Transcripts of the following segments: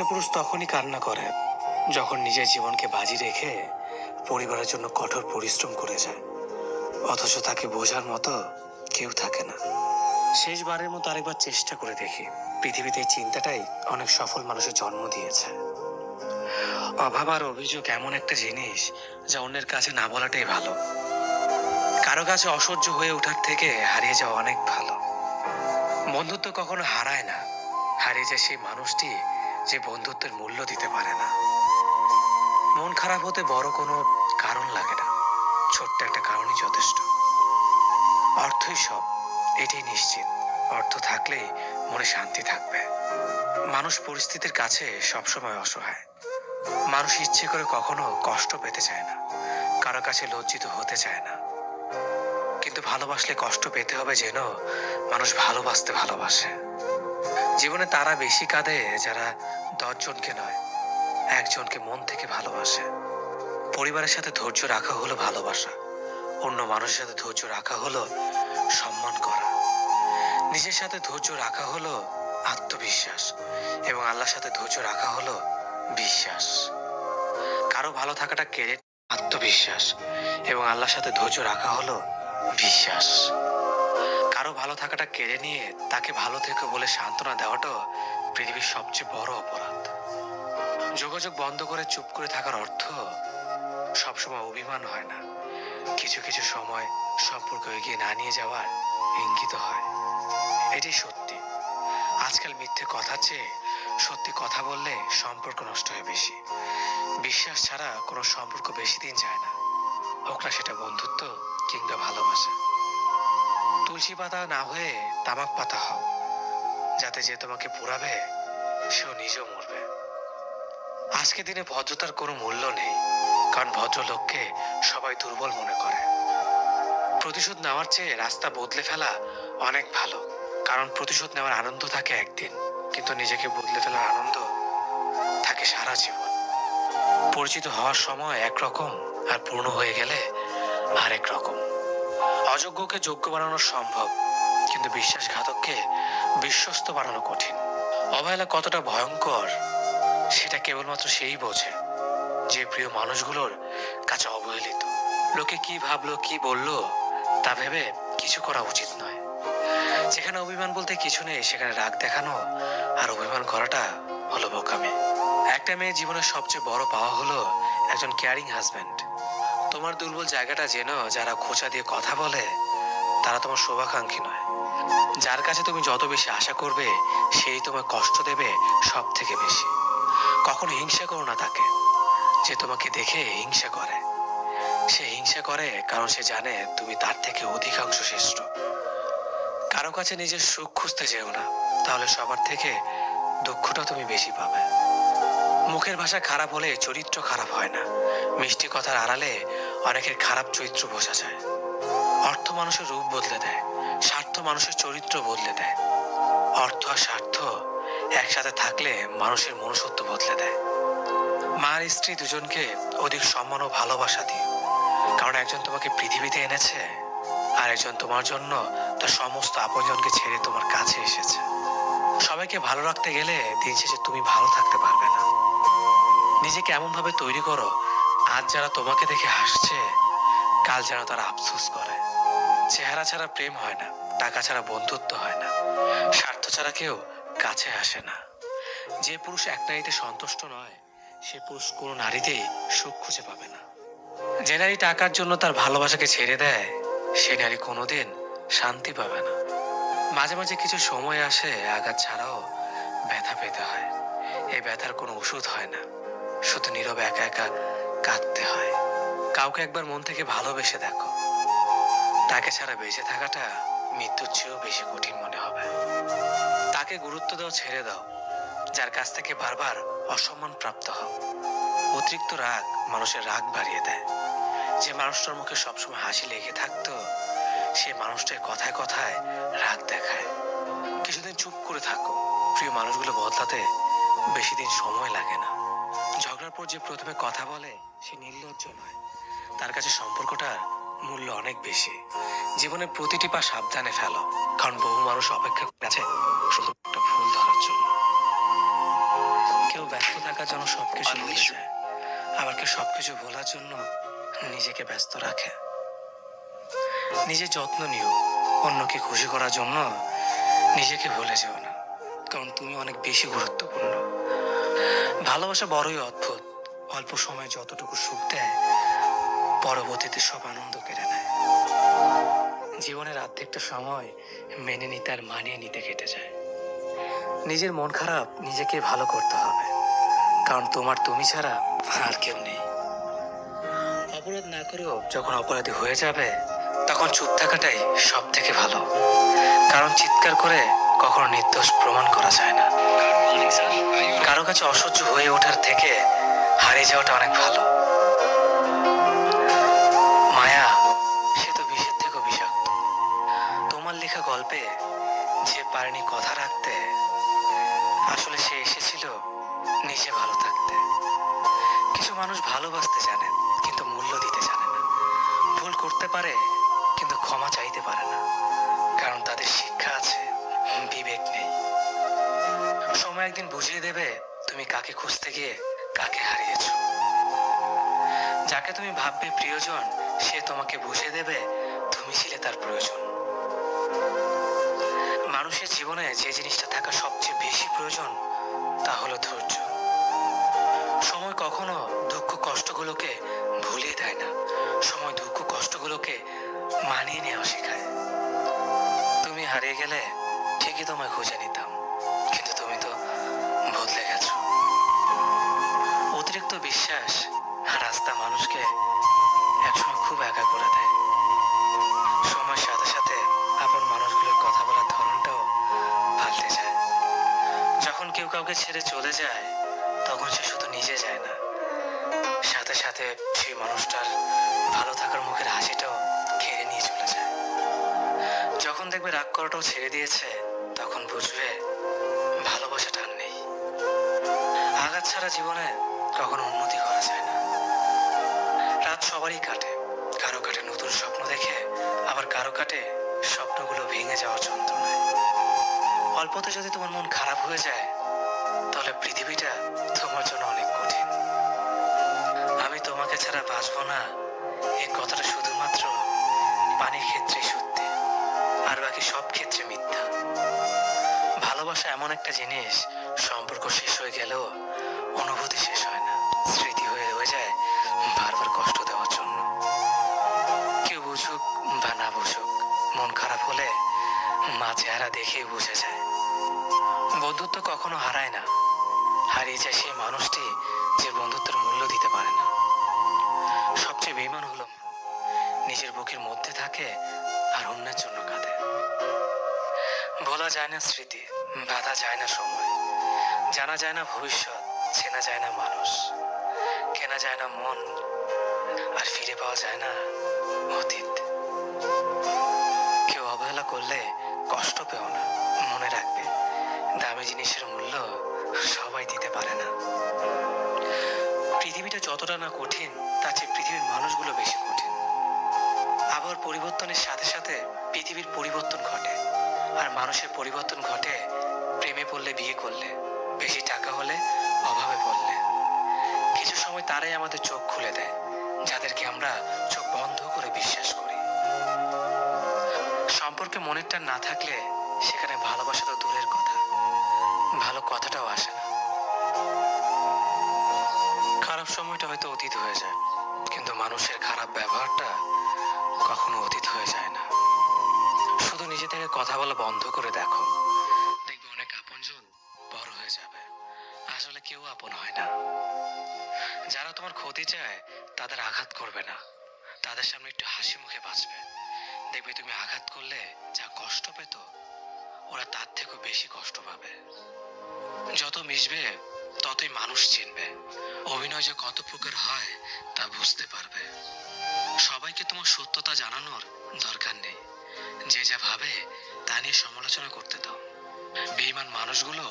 পুরুষ তখনই কান্না করে যখন নিজের জীবনকে বাজি রেখে পরিবারের জন্য কঠোর পরিশ্রম করে যায়, অথচ তাকে বোঝার মতো কেউ থাকে না। শেষবারের মতো আরেকবার চেষ্টা করে দেখি। পৃথিবীতে এই চিন্তাটাই অনেক সফল মানুষের জন্ম দিয়েছে। অভাব আর অভিযোগ এমন একটা জিনিস যা অন্যের কাছে না বলাটাই ভালো। কারো কাছে অসহ্য হয়ে ওঠার থেকে হারিয়ে যাওয়া অনেক ভালো। বন্ধুত্ব কখনো হারায় না, হারিয়ে যায় সেই মানুষটি যে বন্ধুত্বের মূল্য দিতে পারে না। মন খারাপ হতে বড় কোনো কারণ লাগে না, ছোট্ট একটা কারণই যথেষ্ট। অর্থই সব, এটাই নিশ্চিত। অর্থ থাকলেই মনে শান্তি থাকবে। মানুষ পরিস্থিতির কাছে সবসময় অসহায়। মানুষ ইচ্ছে করে কখনো কষ্ট পেতে চায় না, কারো কাছে লজ্জিত হতে চায় না। কিন্তু ভালোবাসলে কষ্ট পেতে হবে যেন মানুষ ভালোবাসতে ভালোবাসে। জীবনে তারা বেশি কাঁদে যারা 10 জনকে নয়, একজনকে মন থেকে ভালোবাসে। পরিবারের সাথে ধৈর্য রাখা হলো ভালোবাসা, অন্য মানুষের সাথে ধৈর্য রাখা হলো সম্মান করা। নিজের সাথে ধৈর্য রাখা হলো আত্মবিশ্বাস, এবং আল্লাহর সাথে ধৈর্য রাখা হলো বিশ্বাস। কারো ভালো থাকাটা কেড়ে আত্মবিশ্বাস, এবং আল্লাহর সাথে ধৈর্য রাখা হলো বিশ্বাস। কারো ভালো থাকাটা কেড়ে নিয়ে তাকে ভালো থেকো বলে সান্ত্বনা দেওয়াটাও পৃথিবীর সবচেয়ে বড় অপরাধ। যোগাযোগ বন্ধ করে চুপ করে থাকার অর্থ সবসময় অভিমান হয় না, কিছু কিছু সময় সম্পর্ক এগিয়ে না নিয়ে যাওয়ার ইঙ্গিত হয়। এটাই সত্যি। আজকাল মিথ্যে কথা চেয়ে সত্যি কথা বললে সম্পর্ক নষ্ট হয় বেশি। বিশ্বাস ছাড়া কোনো সম্পর্ক বেশি দিন যায় না, হোক না সেটা বন্ধুত্ব কিংবা ভালোবাসা। তুলসী পাতা না হয়ে তামাক পাতা হও, যাতে যে তোমাকে পোড়াবে সেও নিজেও মরবে। আজকে দিনে ভদ্রতার কোনো মূল্য নেই, কারণ ভদ্রলোককে সবাই দুর্বল মনে করে। প্রতিশোধ নেওয়ার চেয়ে রাস্তা বদলে ফেলা অনেক ভালো, কারণ প্রতিশোধ নেওয়ার আনন্দ থাকে একদিন, কিন্তু নিজেকে বদলে ফেলার আনন্দ থাকে সারা জীবন। পরিচিত হওয়ার সময় একরকম, আর পূর্ণ হয়ে গেলে আরেক রকম। অযোগ্যকে যোগ্য বানানো সম্ভব, কিন্তু বিশ্বাসঘাতককে বিশ্বস্ত বানানো কঠিন। অবহেলা কতটা ভয়ঙ্কর সেটা কেবলমাত্র সেই বোঝে যে প্রিয় মানুষগুলোর কাছে অবহেলিত। লোকে কি ভাবলো কি বললো তা ভেবে কিছু করা উচিত নয়। যেখানে অভিমান বলতে কিছু নেই সেখানে রাগ দেখানো আর অভিমান করাটা হলো বোকামি। একটা মেয়ের জীবনের সবচেয়ে বড় পাওয়া হলো একজন কেয়ারিং হাজব্যান্ড। তোমার দুর্বল জায়গাটা জেনো যারা খোঁচা দিয়ে কথা বলে তারা তোমার শুভাকাঙ্ক্ষী নয়। যার কাছে তুমি যত বেশি আশা করবে সেই তোমায় কষ্ট দেবে সব থেকে বেশি। কখনো হিংসা করো না তাকে যে তোমাকে দেখে হিংসা করে। সে হিংসা করে কারণ সে জানে তুমি তার থেকে অধিকাংশ শ্রেষ্ঠ। কারো কাছে নিজের সুখ খুঁজতে যেও না, তাহলে সবার থেকে দুঃখটা তুমি বেশি পাবে। মুখের ভাষা খারাপ হলে চরিত্র খারাপ হয় না। মিষ্টি কথার আড়ালে অনেকের খারাপ চরিত্র বোঝা যায়। অর্থ মানুষের রূপ বদলে দেয়, স্বার্থ মানুষের চরিত্র বদলে দেয়। অর্থ আর স্বার্থ একসাথে থাকলে মানুষের মনুষ্যত্ব বদলে দেয়। মা আর স্ত্রী দুজনকে অধিক সম্মান ও ভালোবাসা দিও, কারণ একজন তোমাকে পৃথিবীতে এনেছে আর একজন তোমার জন্য তার সমস্ত আপনজনকে ছেড়ে তোমার কাছে এসেছে। সবাইকে ভালো রাখতে গেলে দিন শেষে তুমি ভালো থাকতে পারবে না। নিজেকে এমন ভাবে তৈরি করো আজ যারা তোমাকে দেখে হাসছে কাল যেন তারা আফসোস করে। চেহারা ছাড়া প্রেম হয় না, টাকা ছাড়া বন্ধুত্ব হয় না, স্বার্থ ছাড়া কেউ কাছে আসে না। যে পুরুষ এক নারীতে সন্তুষ্ট নয় সে পুরুষ কোনো নারীতেই সুখ খুঁজে পাবে না। যে নারী টাকার জন্য তার ভালোবাসাকে ছেড়ে দেয় সে নারী কোনোদিন শান্তি পাবে না। মাঝে মাঝে কিছু সময় আসে আঘাত ছাড়াও ব্যথা পেতে হয়। এই ব্যথার কোনো ওষুধ হয় না, শুধু নীরবে একা একা কাঁদতে হয়। কাউকে একবার মন থেকে ভালোবেসে দেখো, তাকে ছাড়া বেঁচে থাকাটা মৃত্যুর চেয়েও বেশি কঠিন মনে হবে। তাকে গুরুত্ব দাও, ছেড়ে দাও যার কাছ থেকে বারবার অসম্মান প্রাপ্ত হও। অতিরিক্ত রাগ মানুষের রাগ বাড়িয়ে দেয়। যে মানুষটার মুখে সবসময় হাসি লেগে থাকতো সে মানুষটার কথায় কথায় রাগ দেখায়। কিছুদিন চুপ করে থাকো, প্রিয় মানুষগুলো বদলাতে বেশি দিন সময় লাগে না। ঝগড়ার পর যে প্রথমে কথা বলে সে নির্লজ্জ নয়, তার কাছে সম্পর্কটার মূল্য অনেক বেশি। জীবনের প্রতিটি পা সাবধানে ফেলো, কারণ বহু মানুষ অপেক্ষা করে আছে শুধু একটা ভুল ধরার জন্য। কেউ থাকার জন্য সবকিছু ভুলে যায়, আবার কেউ সবকিছু ভোলার জন্য নিজেকে ব্যস্ত রাখে। নিজের যত্ন নিও, অন্যকে খুশি করার জন্য নিজেকে ভুলে যেও না, কারণ তুমি অনেক বেশি গুরুত্বপূর্ণ। ভালোবাসা বড়ই অদ্ভুত, অল্প সময় যতটুকু সুখ দেয় পরবর্তীতে সব আনন্দ কেড়ে নেয়। জীবনের অর্ধেকটা সময় মেনে নিতে আর মানিয়ে নিতে কেটে যায়। নিজের মন খারাপ নিজেকে ভালো করতে হবে, কারণ তোমার তুমি ছাড়া আর কেউ নেই। অপরাধ না করেও যখন অপরাধী হয়ে যাবে তখন চুপ থাকাটাই সব থেকে ভালো, কারণ চিৎকার করে কখনো নির্দোষ প্রমাণ করা যায় না। কারো কাছে অসহ্য হয়ে ওঠার থেকে হারিয়ে যাওয়াটা অনেক ভালো। মায়া সে তো বিষের থেকেও বিষাক্ত। তোমার লেখা গল্পে যে পারেনি কথা রাখতে, আসলে সে এসেছিল নিজে ভালো থাকতে। কিছু মানুষ ভালোবাসতে জানে কিন্তু মূল্য দিতে জানে না, ভুল করতে পারে কিন্তু ক্ষমা চাইতে পারে না, কারণ তাদের শিক্ষা আছে, বিবেক নেই। সময় একদিন বুঝিয়ে দেবে তুমি কাকে খুঁজতে গিয়ে কাকে হারিয়েছ। যাকে তুমি ভাববে প্রিয়জন সে তোমাকে বুঝিয়ে দেবে তুমি ছিলে তার প্রয়োজন। মানুষের জীবনে যে জিনিসটা থাকা সবচেয়ে বেশি প্রয়োজন তা হলো ধৈর্য। সময় কখনো দুঃখ কষ্টগুলোকে ভুলিয়ে দেয় না, সময় দুঃখ কষ্টগুলোকে মানিয়ে নেওয়া শেখায়। তুমি হারিয়ে গেলে ঠিকই তোমায় খুঁজে নিতাম, কিন্তু তুমি তো বদলে গেছো। অতিরিক্ত বিশ্বাস আর রাস্তা মানুষকে একসময় খুব একা করে দেয়। সময়ের সাথে সাথে আপন মানুষগুলোর কথা বলার ধরনটাও পাল্টে যায়। যখন কেউ কাউকে ছেড়ে চলে যায় তখন সে শুধু নিজে যায় না, সাথে সাথে সেই মানুষটার ভালো থাকার মুখের হাসিটাও কেড়ে নিয়ে চলে যায়। যখন দেখবে রাগ করাটাও ছেড়ে দিয়েছে তখন বুঝবে ভালোবাসাটা আর নেই। আঘাত ছাড়া জীবনে কখনো উন্নতি করা যায় না। রাত সবারই কাটে, কারো কাটে নতুন স্বপ্ন দেখে, আবার কারো কাটে স্বপ্নগুলো ভেঙে যাওয়ার যন্ত্রণায়। অল্পতে যদি তোমার মন খারাপ হয়ে যায় তাহলে পৃথিবীটা তোমার জন্য অনেক কঠিন। আমি তোমাকে ছাড়া বাঁচবো না এই কথাটা শুধুমাত্র পানির ক্ষেত্রে সত্যি, আর বাকি সব ক্ষেত্রে মিথ্যা। ভালোবাসা এমন একটা জিনিস, সম্পর্ক শেষ হয়ে গেলেও অনুভূতি শেষ হয় না, স্মৃতি হয়ে রয়ে যায় বারবার কষ্ট দেওয়ার জন্য। কেউ বুঝুক বা না বুঝুক, মন খারাপ হলে মা চেহারা দেখেই বুঝে যায়। বন্ধুত্ব কখনো হারায় না, হারিয়ে যায় সেই মানুষটি যে বন্ধুত্বের মূল্য দিতে পারে না। সবচেয়ে বেঈমান হলো মন, নিজের বুকের মধ্যে থাকে আর অন্যের জন্য কাঁদে। বলা যায় না স্মৃতি, বাধা যায় না সময়, জানা যায় না ভবিষ্যৎ, চেনা যায় না মানুষ, কেনা যায় না মন, আর ফিরে পাওয়া যায় না অতীত। কেউ অবহেলা করলে কষ্ট পেও না, মনে রাখবে দামি জিনিসের মূল্য সবাই দিতে পারে না। পৃথিবীটা যতটা না কঠিন তার চেয়ে পৃথিবীর মানুষগুলো বেশি কঠিন। আবহাওয়ার পরিবর্তনের সাথে সাথে পৃথিবীর পরিবর্তন ঘটে, আর মানুষের পরিবর্তন ঘটে প্রেমে পড়লে, বিয়ে করলে, বেশি টাকা হলে, অভাবে পড়লে। কিছু সময় তারাই আমাদের চোখ খুলে দেয় যাদেরকে আমরা চোখ বন্ধ করে বিশ্বাস করি। সম্পর্কে মনের টান না থাকলে সেখানে ভালোবাসা তো দূরের কথা, ভালো কথাটাও আসে না। খারাপ সময়টা হয়তো অতীত হয়ে যায়, কিন্তু মানুষের খারাপ ব্যবহারটা কখনো অতীত হয়ে যায় না। শুধু নিজে থেকে কথা বলা বন্ধ করে দেখো, দেখবে অনেক আপনজন বড় হয়ে যাবে। আসলে কেউ আপন হয় না। যারা তোমার ক্ষতি চায় তাদের আঘাত করবে না, তাদের সামনে একটু হাসি মুখে বাঁচবে। দেখবে তুমি আঘাত করলে যা কষ্ট পেত ওরা তার থেকেও বেশি কষ্ট পাবে। যত মিশবে ততই মানুষ চিনবে, অভিনয় যে কত প্রকার হয় তা বুঝতে পারবে। সবাইকে তোমার সত্যতা জানানোর দরকার নেই, যে যা ভাবে তা নিয়ে সমালোচনা করতে দাও। বেঈমান মানুষগুলো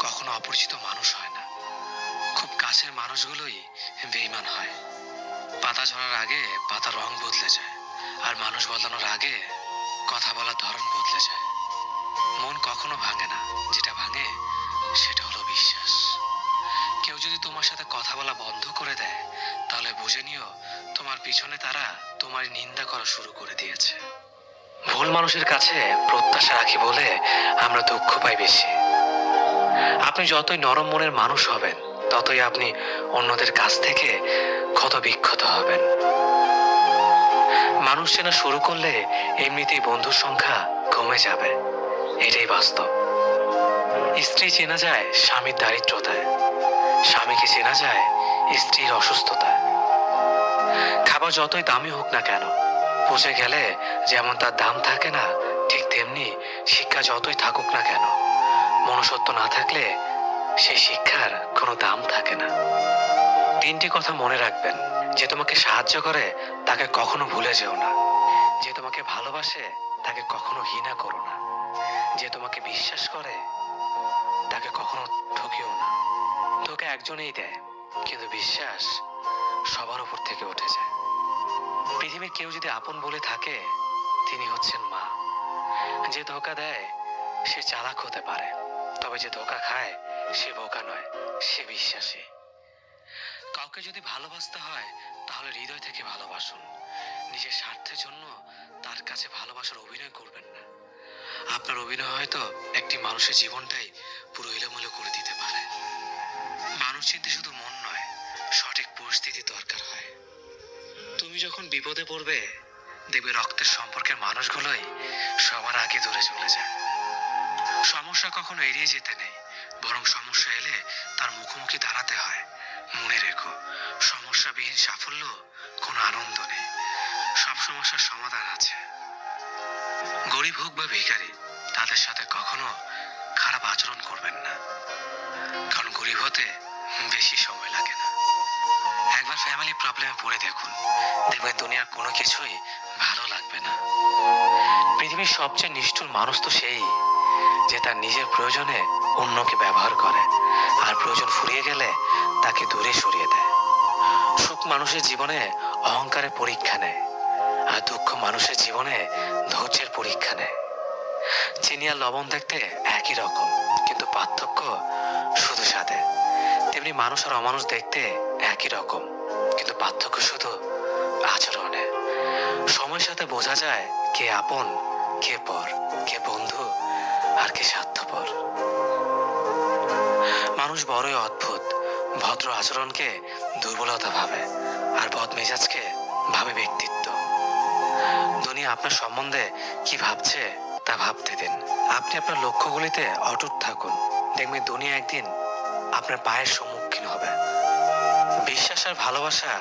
কখনো অপরিচিত মানুষ হয় না, খুব কাছের মানুষগুলোই বেঈমান হয়। পাতা ঝরার আগে পাতার রং বদলে যায়, আর মানুষ বদলানোর আগে কথা বলার ধরন বদলে যায়। মন কখনো ভাঙে না, যেটা ভাঙে সেটা হলো বিশ্বাস। কেউ যদি তোমার পিছনে তারা তোমার নিন্দা করা শুরু করে দিয়েছে। ভুল মানুষের কাছে প্রত্যাশা রাখি বলে আমরা দুঃখ পাই বেশি। আপনি যতই নরম মনের মানুষ হবেন, ততই আপনি অন্যদের কাছ থেকে ক্ষত বিক্ষত হবেন। মানুষ চেনা শুরু করলে এমনিতেই বন্ধুর সংখ্যা কমে যাবে, এটাই বাস্তব। স্ত্রী চেনা যায় স্বামীর দারিদ্রতায়, স্বামীকে চেনা যায় স্ত্রীর অসুস্থতায়। খাবার যতই দামি হোক না কেন, পচে গেলে যেমন তার দাম থাকে না, ঠিক তেমনি শিক্ষা যতই থাকুক না কেন, মনুষ্যত্ব না থাকলে সেই শিক্ষার কোনো দাম থাকে না। তিনটি কথা মনে রাখবেন: যে তোমাকে সাহায্য করে তাকে কখনো ভুলে যেও না, যে তোমাকে ভালোবাসে তাকে কখনো ঘৃণা করো না, যে তোমাকে বিশ্বাস করে তাকে কখনো ঠকিও না। ধোঁকা একজনেই দেয়, কিন্তু বিশ্বাস সবার উপর থেকে উঠে যায়। পৃথিবীর কেউ যদি আপন বলে থাকে, তিনি হচ্ছেন মা। যে ধোঁকা দেয় সে চালাক হতে পারে, তবে যে ধোঁকা খায় সে বোকা নয়, সে বিশ্বাসী। কাউকে যদি ভালোবাসতে হয় তাহলে হৃদয় থেকে ভালোবাসুন। নিজের স্বার্থের জন্য তার কাছে ভালোবাসার অভিনয় করবেন না। আপনার অভিনয় হয়তো একটি মানুষের জীবনটাই পুরো এলোমেলো করে দিতে পারে। মানুষ চিনতে শুধু মন নয়, সঠিক পরিস্থিতি দরকার হয়। তুমি যখন বিপদে পড়বে, দেখবে রক্তের সম্পর্কের মানুষগুলোই সবার আগে দূরে চলে যায়। সমস্যা কখনো এড়িয়ে যেতে নেই, বরং সমস্যা এলে তার মুখোমুখি দাঁড়াতে হয়। মনে রেখো, সমস্যাবিহীন সাফল্য কোনো আনন্দ নেই। সব সমস্যার সমাধান আছে। গরিব হোক বা ভিখারি, তাদের সাথে কখনো খারাপ আচরণ করবেন না, কারণ গরিব হতে বেশি সময় লাগে না। একবার ফ্যামিলি প্রবলেমে পড়ে দেখুন, দেখবেন দুনিয়ার কোনো কিছুই ভালো লাগবে না। পৃথিবীর সবচেয়ে নিষ্ঠুর মানুষ তো সেই, যে তার নিজের প্রয়োজনে অন্যকে ব্যবহার করে, আর প্রয়োজন ফুরিয়ে গেলে তাকে দূরে সরিয়ে দেয়। সুখ মানুষের জীবনে অহংকারের পরীক্ষা নেয়, আর দুঃখ মানুষের জীবনে ধৈর্যের পরীক্ষা নেয়। চিনি আর লবণ দেখতে একই রকম, কিন্তু পার্থক্য শুধু স্বাদে। তেমনি মানুষ আর অমানুষ দেখতে একই রকম, কিন্তু পার্থক্য শুধু আচরণে। সময়ের সাথে বোঝা যায় কে আপন, কে পর, কে বন্ধু আর কে স্বার্থপর। মানুষ বড়ই অদ্ভুত। ভদ্র আচরণকে দুর্বলতা ভাবে, আর বদমেজাজকে ভাবে ব্যক্তিত্ব। দুনিয়া আপনার সম্বন্ধে কি ভাবছে তা ভাবতে দিন। আপনি আপনার লক্ষ্যগুলিতে অটুট থাকুন, দেখবেন দুনিয়া একদিন আপনার পায়ের সম্মুখীন হবে। বিশ্বাস আর ভালোবাসা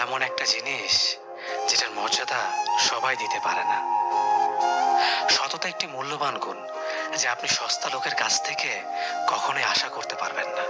এমন একটা জিনিস যেটার মর্যাদা সবাই দিতে পারে না। সততা একটি মূল্যবান গুণ, যে আপনি সস্তা লোকের কাছ থেকে কখনোই আশা করতে পারবেন না।